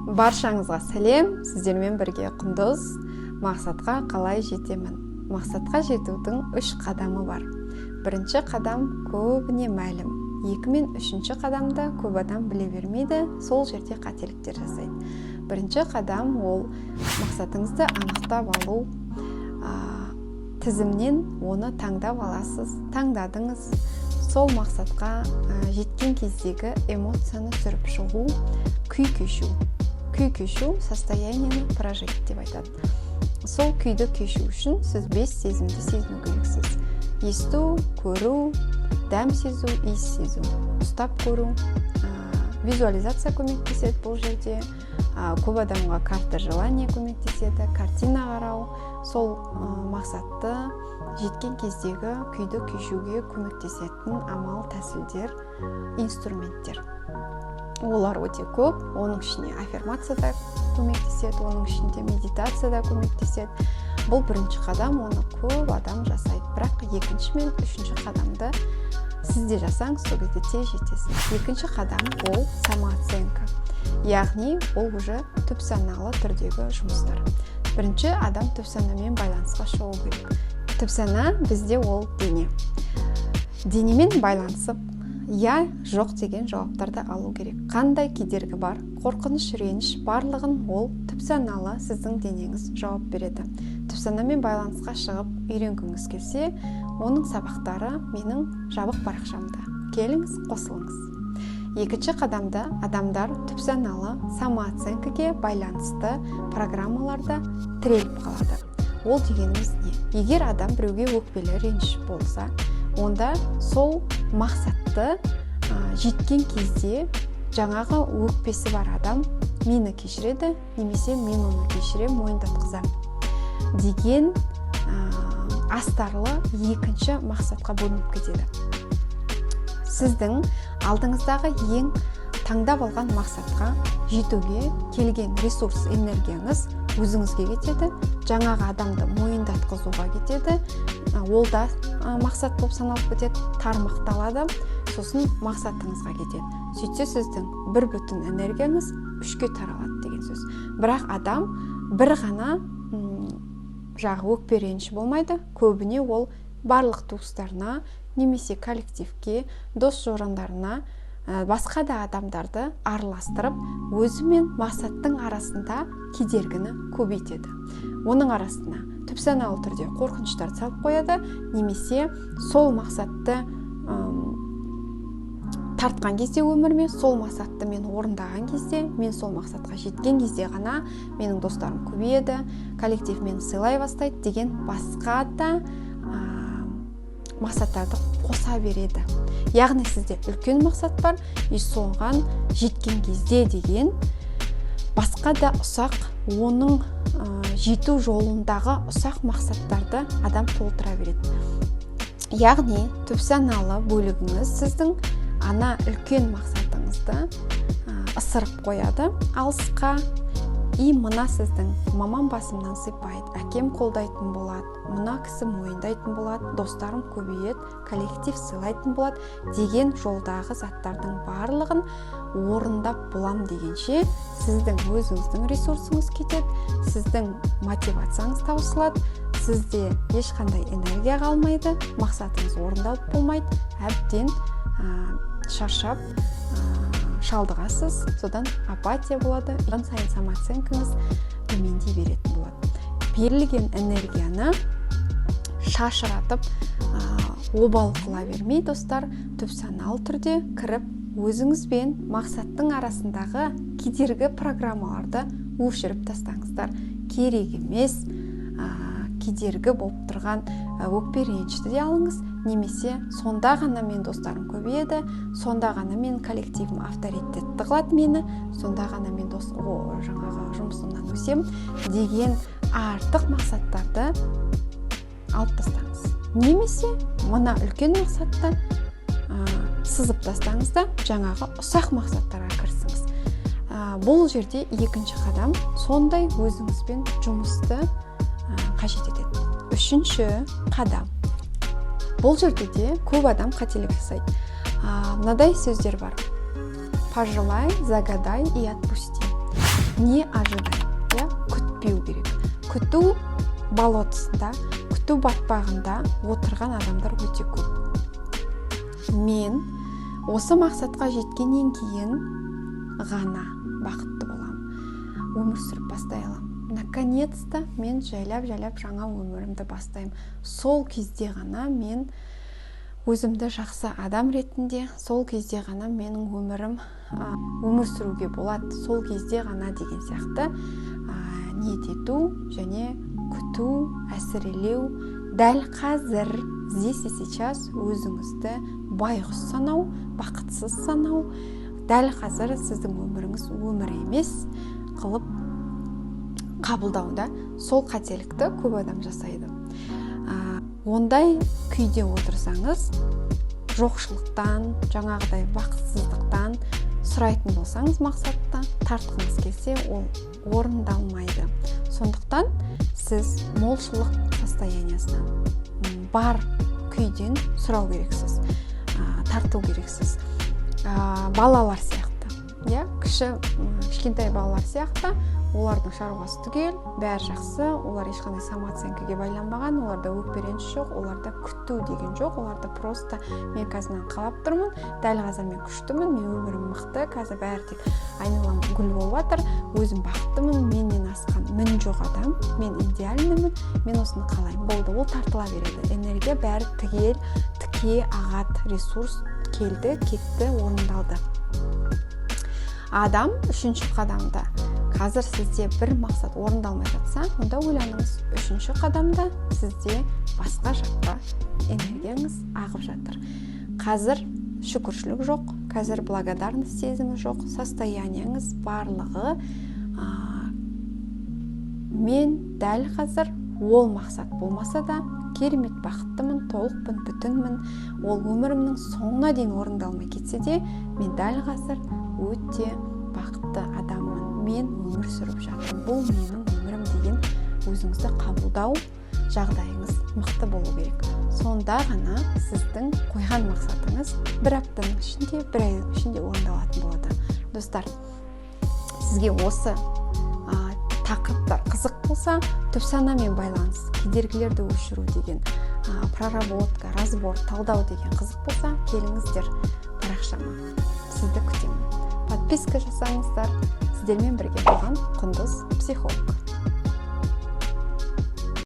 Баршаңызға сәлем, сіздермен бірге Құндыз. Мақсатқа қалай жетемін? Мақсатқа жетудің 3 қадамы бар. Бірінші қадам көбіне мәлім. 2 мен 3-ші қадамда көп адам біле бермейді, сол жерде қателіктер жасайды. Бірінші қадам ол мақсатыңызды анықтап алу. Тізімнен оны таңдап аласыз, таңдадыңыз. Сол мақсатқа жеткен кездегі эмоцияны түсіріп шығу, күй кешу. Күй кешу состояниені прожить деп айтады. Сол күйді кешу үшін сіз 5 сезімді сезіну керексіз. Есту, көру, дәм сезу, иіс сезу. Ұстап көру, визуализация көмектеседі бұл жерде. Көп адамға карта желания көмектеседі, картина қарау. Сол мақсатты жеткен кездегі күйді кешуге көмектесетін амал, тәсілдер, инструменттер. Олар өте көп, оның ішіне аффирмация да көмектеседі, оның ішінде медитация да көмектеседі. Бұл бірінші қадам, оны көп адам жасайды. Бірақ 2-ші мен 3-ші қадамды сізде жасаңыз, сол кезде тез жетесіз. 2-ші қадам ол самооценка. Яғни ол уже түп саналы түрдегі жұмыстар. Бірінші адам түп санамен байланысқа шығу керек. Түп сана бізде ол дене. Денемен байланысып, я, жоқ деген жауаптарды алу керек. Қандай кедергі бар, қорқыныш, реніш барлығын ол түп саналы сіздің денеңіз жауап береді. Түп санамен байланысқа шығып үйренгіңіз келсе, оның сабақтары менің жабық парақшамда. Келіңіз, қосылыңыз. 2-ші қадамда адамдар түп саналы самооценкаге байланысты программаларда тіреліп қалады. Ол дегеніміз не? Егер адам біреуге өкпелі, реніш болса, онда сол мақсатты жеткен кезде жаңағы өкпесі бар адам мені кешіреді, немесе мен оны кешірем, мойындатқызам деген астарлы 2-ші мақсатқа бөлініп кетеді. Сіздің алдыңыздағы ең таңдап алған мақсатқа жетуге келген ресурс, энергияңыз өзіңізге кетеді, жаңағы адамды мойындатқызуға кетеді, ол да мақсат болып саналып кетеді, тармақталады, сосын мақсатыңызға кетеді. Сөйтсе сіздің бір бүтін энергияңыз 3-ке таралады деген сөз. Бірақ адам бір ғана жағы өкпе реніш болмайды, көбіне ол барлық туыстарына, немесе коллективке, дос жорандарына, басқа да адамдарды араластырып, өзі мен мақсаттың арасында кедергіні көбейтеді. Оның арасына түп саналы түрде қорқыныштар салып қояды, немесе сол мақсатты тартқан кезде өмірме, сол мақсатты мен орындаған кезде, мен сол мақсатқа жеткен кезде ғана менің достарым көбейеді, коллектив мені сыйлай бастайды деген басқа да мақсаттарды қоса береді. Яғни сізде үлкен мақсат бар, соған жеткен кезде деген басқа да ұсақ, оның жету жолындағы ұсақ мақсаттарды адам толтыра береді. Яғни түп саналы бөлігіңіз сіздің ана үлкен мақсатыңызды ысырып қояды алысқа. Мына сіздің мамам басымнан сипайды, әкем қолдайтын болады, мына кісі мойындайтын болады, достарым көбейеді, коллектив сыйлайтын болады деген жолдағы заттардың барлығын орындап болам дегенше сіздің өзіңіздің ресурсыңыз кетеді, сіздің мотивацияңыз таусылады, сізде ешқандай энергия қалмайды, мақсатыңыз орындалып болмайды, әбден шаршап шалдығасыз, содан апатия болады, одан сайын самооценкаңыз төмендей беретін болады. Берілген энергияны шашыратып, обал қыла бермей, достар, түп саналы түрде кіріп, өзіңіз бен мақсаттың арасындағы кедергі программаларды өшіріп тастаңыздар. Керек емес, кедергі болып тұрған өкпе ренішті де алыңыз, немесе сонда ғана мен достарым көбейеді, сонда ғана мен коллективім авторитетті қылады мені, сонда ғана мен жаңағы жұмысымнан өсем деген артық мақсаттарды алып тастаңыз. Немесе мына үлкен мақсатты сызып тастаңыз да жаңағы ұсақ мақсаттарға кірісіңіз. Бұл жерде 2-ші қадам сондай өзіңізбен жұмысты қажет етеді. 3-ші қадам. Бұл жерде де көп адам қателік жасайды. Мынадай сөздер бар. Пожелай, загадай и отпусти. не ожидай, күтпеу керек. Күту болотысында, күту батпағында отырған адамдар өте көп. Мен осы мақсатқа жеткеннен кейін ғана бақытты боламын, өмір сүріп бастай аламын. Наконец-то мен жайлап жаңа өмірімді бастаймын. Сол кезде ғана мен өзімді жақсы адам ретінде, сол кезде ғана менің өмірім өмір сүруге болады. Сол кезде ғана деген сияқты ниет ету және күту, әсірелеу, дәл қазір, здесь и сейчас өзіңізді байғұс санау, бақытсыз санау, дәл қазір сіздің өміріңіз өмір емес қылып қабылдауда, сол қателікті көп адам жасайды. Ондай күйде отырсаңыз, жоқшылықтан, жаңағыдай бақытсыздықтан сұрайтын болсаңыз мақсатта, тартқыңыз келсе, ол орындалмайды. Сондықтан сіз молшылық состояниясынан, бар күйден сұрау керексіз, тарту керексіз. Балалар сияқты, кішкентай балалар сияқты, олардың шаруасы түгел, бәрі жақсы, олар ешқандай самооценкаге байланбаған, оларда өкпе-реніш жоқ, оларда күту деген жоқ, оларда просто мен қазірнен қалап тұрмын, дәл қазір мен күштімін, мен өмірім мықты, қазір бәрі тек айналам гүл болып жатыр, өзім бақыттымын, менен асқан мін жоқ адам, мен идеальнымын, мен осыны қалаймын. Болды, ол тартыла береді. Энергия бәрі тіке ағат, ресурс келді, кетті, орындалды. Адам үшінші қадамда, қазір сізде бір мақсат орындалмай жатса, онда ойланыңыз, үшінші қадамда сізде басқа жаққа энергияңыз ағып жатыр. Қазір шүкіршілік жоқ, қазір благодарность сезімі жоқ, состоянияңыз барлығы мен дәл қазір ол мақсат болмаса да керемет бақыттымын, толықпын, бүтінмін, ол өмірімнің соңына дейін орындалмай кетсе де, мен дәл қазір өте бақытты адаммын, мен өмір сүріп жатырмын, бұл менің өмірім деген өзіңізді қабылдау жағдайыңыз мықты болу керек. Сонда ғана сіздің қойған мақсатыңыз бір аптаның ішінде, бір айдың ішінде орындалатын болады. Достар, сізге осы тақырыптар қызық болса, түпсанамен байланыс, кедергілерді өшіру деген, проработка, разбор, талдау деген қызық болса, келіңіздер парақшама, сізді күтемін. Подписка жасаңыздар, сіздермен бірге болған Құндыз психолог.